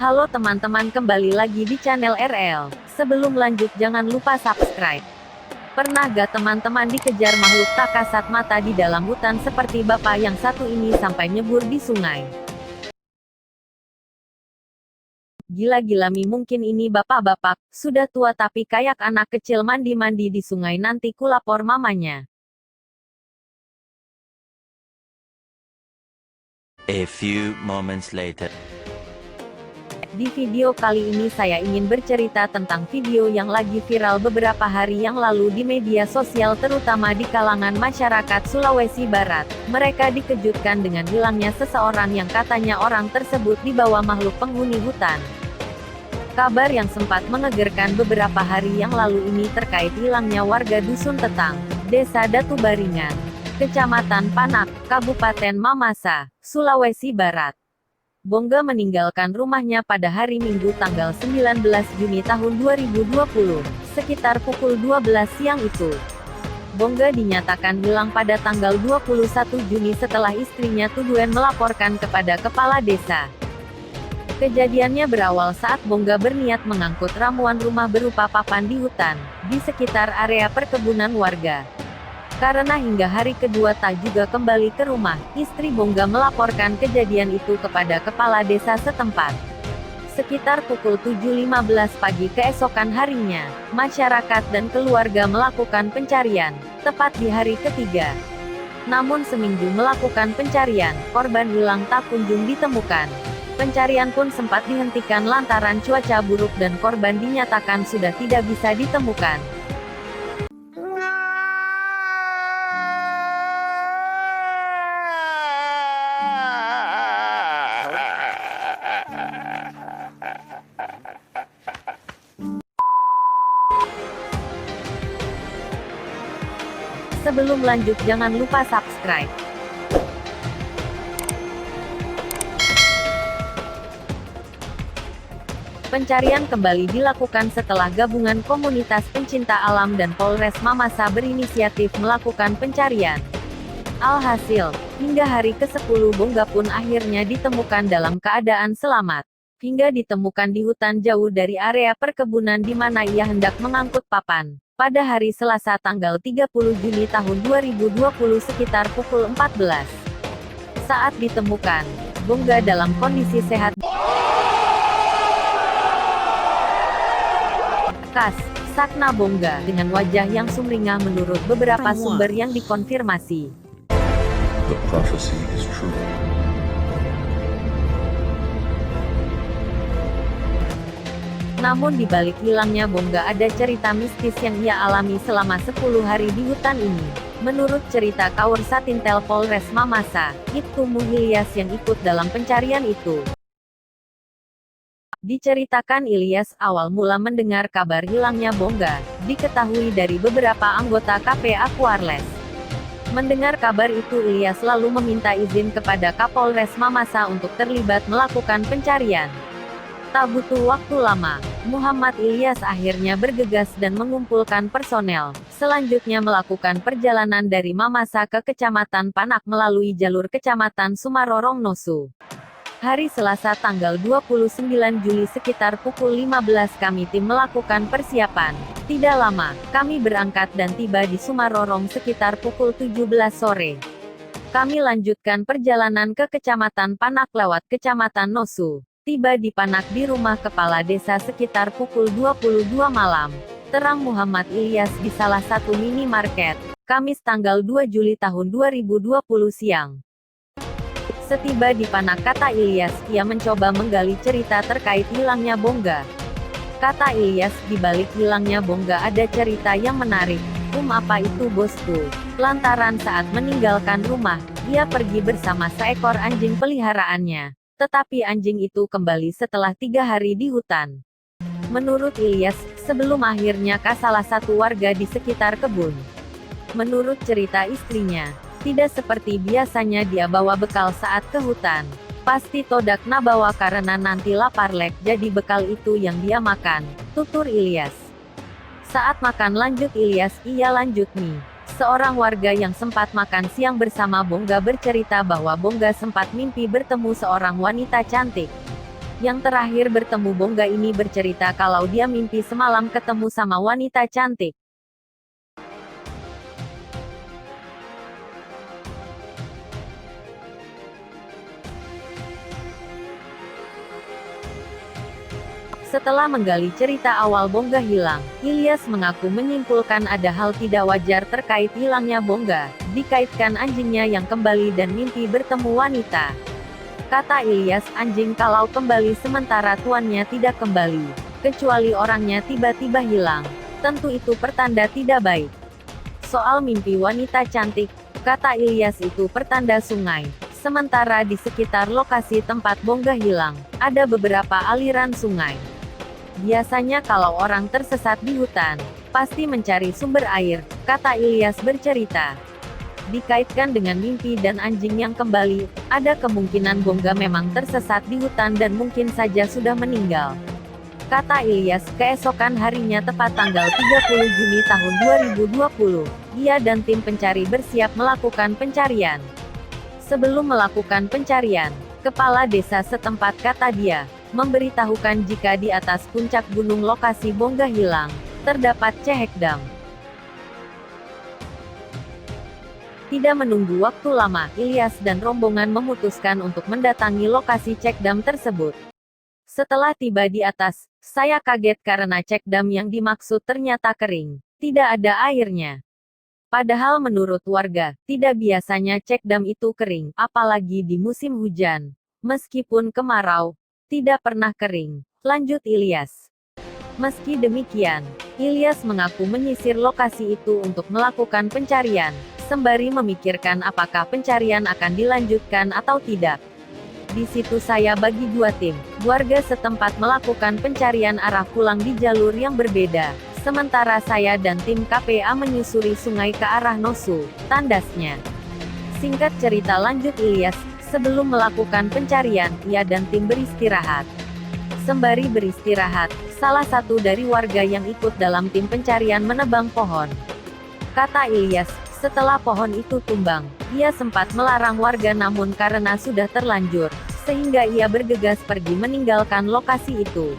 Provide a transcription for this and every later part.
Halo teman-teman, kembali lagi di channel RL. Sebelum lanjut jangan lupa subscribe. Pernah gak teman-teman dikejar makhluk tak kasat mata di dalam hutan seperti bapak yang satu ini sampai nyebur di sungai? Gila-gila mi, mungkin ini bapak-bapak, sudah tua tapi kayak anak kecil mandi-mandi di sungai, nanti kulapor mamanya. A few moments later. Di video kali ini saya ingin bercerita tentang video yang lagi viral beberapa hari yang lalu di media sosial, terutama di kalangan masyarakat Sulawesi Barat. Mereka dikejutkan dengan hilangnya seseorang yang katanya orang tersebut dibawa makhluk penghuni hutan. Kabar yang sempat mengegerkan beberapa hari yang lalu ini terkait hilangnya warga Dusun Tetang, Desa Datubaringan, Kecamatan Panak, Kabupaten Mamasa, Sulawesi Barat. Bongga meninggalkan rumahnya pada hari Minggu tanggal 19 Juni tahun 2020, sekitar pukul 12 siang itu. Bongga dinyatakan hilang pada tanggal 21 Juni setelah istrinya Tuduen melaporkan kepada kepala desa. Kejadiannya berawal saat Bongga berniat mengangkut ramuan rumah berupa papan di hutan, di sekitar area perkebunan warga. Karena hingga hari kedua tak juga kembali ke rumah, istri Bongga melaporkan kejadian itu kepada kepala desa setempat. Sekitar pukul 7.15 pagi keesokan harinya, masyarakat dan keluarga melakukan pencarian, tepat di hari ketiga. Namun seminggu melakukan pencarian, korban hilang tak kunjung ditemukan. Pencarian pun sempat dihentikan lantaran cuaca buruk dan korban dinyatakan sudah tidak bisa ditemukan. Sebelum lanjut jangan lupa subscribe. Pencarian kembali dilakukan setelah gabungan komunitas pencinta alam dan Polres Mamasa berinisiatif melakukan pencarian. Alhasil, hingga hari ke-10 Bongga pun akhirnya ditemukan dalam keadaan selamat. Hingga ditemukan di hutan jauh dari area perkebunan di mana ia hendak mengangkut papan. Pada hari Selasa tanggal 30 Juni tahun 2020 sekitar pukul 14. Saat ditemukan, Bongga dalam kondisi sehat. Sakna Bongga, dengan wajah yang sumringah menurut beberapa sumber yang dikonfirmasi. The prophecy is true. Namun di balik hilangnya Bongga ada cerita mistis yang ia alami selama 10 hari di hutan ini. Menurut cerita Kaur Satintel Polres Mamasa, Ibtu Ilyas yang ikut dalam pencarian itu. Diceritakan Ilyas awal mula mendengar kabar hilangnya Bongga, diketahui dari beberapa anggota KP Aquarles. Mendengar kabar itu Ilyas lalu meminta izin kepada Kapolres Mamasa untuk terlibat melakukan pencarian. Tak butuh waktu lama, Muhammad Ilyas akhirnya bergegas dan mengumpulkan personel. Selanjutnya melakukan perjalanan dari Mamasa ke Kecamatan Panak melalui jalur Kecamatan Sumarorong Nosu. Hari Selasa tanggal 29 Juli sekitar pukul 15 kami tim melakukan persiapan. Tidak lama, kami berangkat dan tiba di Sumarorong sekitar pukul 17 sore. Kami lanjutkan perjalanan ke Kecamatan Panak lewat Kecamatan Nosu. Tiba di Panak di rumah kepala desa sekitar pukul 22 malam. Terang Muhammad Ilyas di salah satu minimarket, Kamis tanggal 2 Juli tahun 2020 siang. Setiba di Panak, kata Ilyas, ia mencoba menggali cerita terkait hilangnya Bongga. Kata Ilyas, di balik hilangnya Bongga ada cerita yang menarik. Apa itu bosku? Lantaran saat meninggalkan rumah, ia pergi bersama seekor anjing peliharaannya. Tetapi anjing itu kembali setelah 3 hari di hutan. Menurut Ilyas, sebelum akhirnya ke salah satu warga di sekitar kebun. Menurut cerita istrinya, tidak seperti biasanya dia bawa bekal saat ke hutan. Pasti todak nabawa karena nanti lapar lek, jadi bekal itu yang dia makan, tutur Ilyas. Saat makan lanjut Ilyas, ia lanjut nih. Seorang warga yang sempat makan siang bersama Bongga bercerita bahwa Bongga sempat mimpi bertemu seorang wanita cantik. Yang terakhir bertemu Bongga ini bercerita kalau dia mimpi semalam ketemu sama wanita cantik. Setelah menggali cerita awal Bongga hilang, Ilyas mengaku menyimpulkan ada hal tidak wajar terkait hilangnya Bongga, dikaitkan anjingnya yang kembali dan mimpi bertemu wanita. Kata Ilyas, anjing kalau kembali sementara tuannya tidak kembali, kecuali orangnya tiba-tiba hilang, tentu itu pertanda tidak baik. Soal mimpi wanita cantik, kata Ilyas itu pertanda sungai. Sementara di sekitar lokasi tempat Bongga hilang, ada beberapa aliran sungai. Biasanya kalau orang tersesat di hutan, pasti mencari sumber air, kata Ilyas bercerita. Dikaitkan dengan mimpi dan anjing yang kembali, ada kemungkinan Bongga memang tersesat di hutan dan mungkin saja sudah meninggal. Kata Ilyas, keesokan harinya tepat tanggal 30 Juni tahun 2020, dia dan tim pencari bersiap melakukan pencarian. Sebelum melakukan pencarian, kepala desa setempat, kata dia, memberitahukan jika di atas puncak gunung lokasi Bongga hilang, terdapat cekdam. Tidak menunggu waktu lama, Ilyas dan rombongan memutuskan untuk mendatangi lokasi cekdam tersebut. Setelah tiba di atas, saya kaget karena cekdam yang dimaksud ternyata kering, tidak ada airnya. Padahal menurut warga, tidak biasanya cekdam itu kering, apalagi di musim hujan. Meskipun kemarau, tidak pernah kering, lanjut Ilyas. Meski demikian, Ilyas mengaku menyisir lokasi itu untuk melakukan pencarian, sembari memikirkan apakah pencarian akan dilanjutkan atau tidak. Di situ saya bagi dua tim, warga setempat melakukan pencarian arah pulang di jalur yang berbeda, sementara saya dan tim KPA menyusuri sungai ke arah Nosu, tandasnya. Singkat cerita, lanjut Ilyas, sebelum melakukan pencarian, ia dan tim beristirahat. Sembari beristirahat, salah satu dari warga yang ikut dalam tim pencarian menebang pohon. Kata Ilyas, setelah pohon itu tumbang, ia sempat melarang warga namun karena sudah terlanjur, sehingga ia bergegas pergi meninggalkan lokasi itu.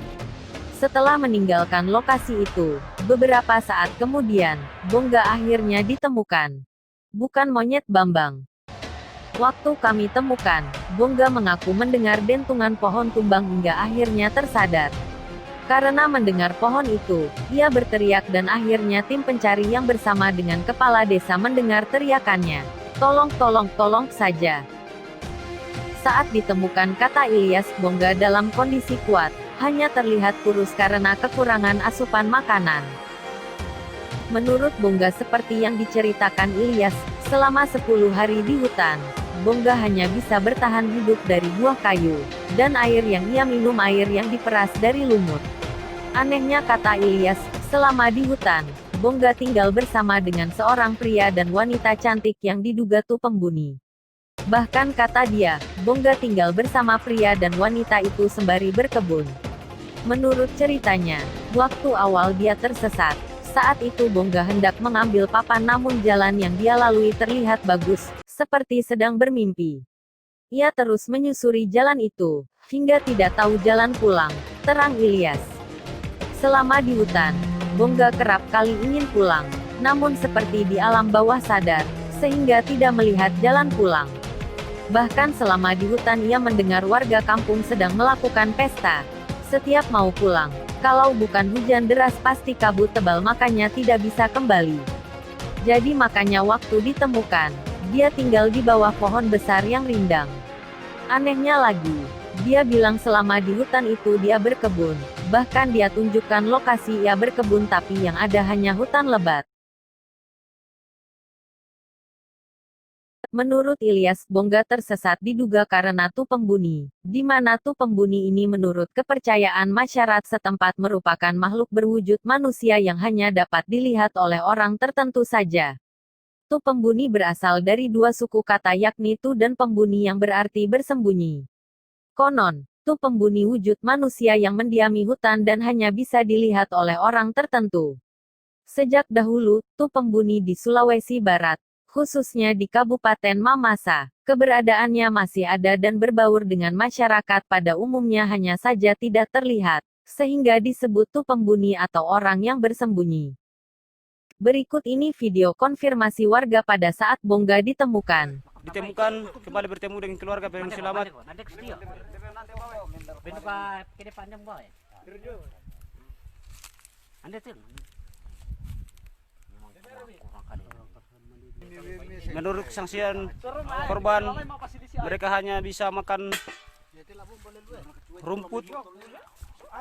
Setelah meninggalkan lokasi itu, beberapa saat kemudian, Bongga akhirnya ditemukan. Bukan monyet Bambang. Waktu kami temukan, Bongga mengaku mendengar dentungan pohon tumbang hingga akhirnya tersadar. Karena mendengar pohon itu, ia berteriak dan akhirnya tim pencari yang bersama dengan kepala desa mendengar teriakannya. Tolong, tolong, tolong saja. Saat ditemukan, kata Ilyas, Bongga dalam kondisi kuat, hanya terlihat kurus karena kekurangan asupan makanan. Menurut Bongga seperti yang diceritakan Ilyas, selama 10 hari di hutan, Bongga hanya bisa bertahan hidup dari buah kayu, dan air yang ia minum air yang diperas dari lumut. Anehnya, kata Ilyas, selama di hutan, Bongga tinggal bersama dengan seorang pria dan wanita cantik yang diduga tuh pembuni. Bahkan kata dia, Bongga tinggal bersama pria dan wanita itu sembari berkebun. Menurut ceritanya, waktu awal dia tersesat, saat itu Bongga hendak mengambil papan namun jalan yang dia lalui terlihat bagus, seperti sedang bermimpi. Ia terus menyusuri jalan itu, hingga tidak tahu jalan pulang, terang Ilyas. Selama di hutan, Bongga kerap kali ingin pulang, namun seperti di alam bawah sadar, sehingga tidak melihat jalan pulang. Bahkan selama di hutan ia mendengar warga kampung sedang melakukan pesta. Setiap mau pulang, kalau bukan hujan deras pasti kabut tebal makanya tidak bisa kembali. Jadi makanya waktu ditemukan, dia tinggal di bawah pohon besar yang rindang. Anehnya lagi, dia bilang selama di hutan itu dia berkebun, bahkan dia tunjukkan lokasi ia berkebun tapi yang ada hanya hutan lebat. Menurut Ilyas, Bongga tersesat diduga karena Tu Pembuni, di mana Tu Pembuni ini menurut kepercayaan masyarakat setempat merupakan makhluk berwujud manusia yang hanya dapat dilihat oleh orang tertentu saja. Tu Pembuni berasal dari dua suku kata yakni Tu dan Pembuni yang berarti bersembunyi. Konon, Tu Pembuni wujud manusia yang mendiami hutan dan hanya bisa dilihat oleh orang tertentu. Sejak dahulu, Tu Pembuni di Sulawesi Barat, khususnya di Kabupaten Mamasa. Keberadaannya masih ada dan berbaur dengan masyarakat pada umumnya, hanya saja tidak terlihat, sehingga disebut tu pembuni atau orang yang bersembunyi. Berikut ini video konfirmasi warga pada saat Bongga ditemukan. Kembali bertemu dengan keluarga dengan selamat. Menurut kesaksian korban, mereka hanya bisa makan rumput,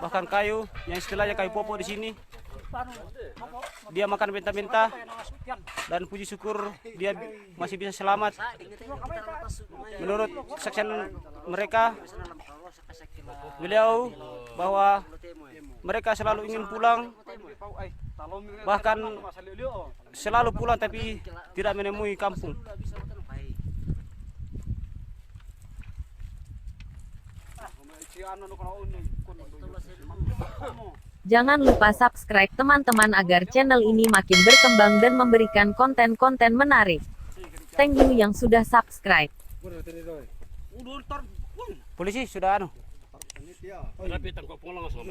bahkan kayu, yang istilahnya kayu popo di sini. Dia makan benta-benta dan puji syukur dia masih bisa selamat. Menurut kesaksian mereka, beliau bahwa mereka selalu ingin pulang, bahkan selalu pulang tapi tidak menemui kampung. Jangan lupa subscribe teman-teman agar channel ini makin berkembang dan memberikan konten-konten menarik. Thank you yang sudah subscribe. Polisi sudah Tapi tak kau pulang langsung.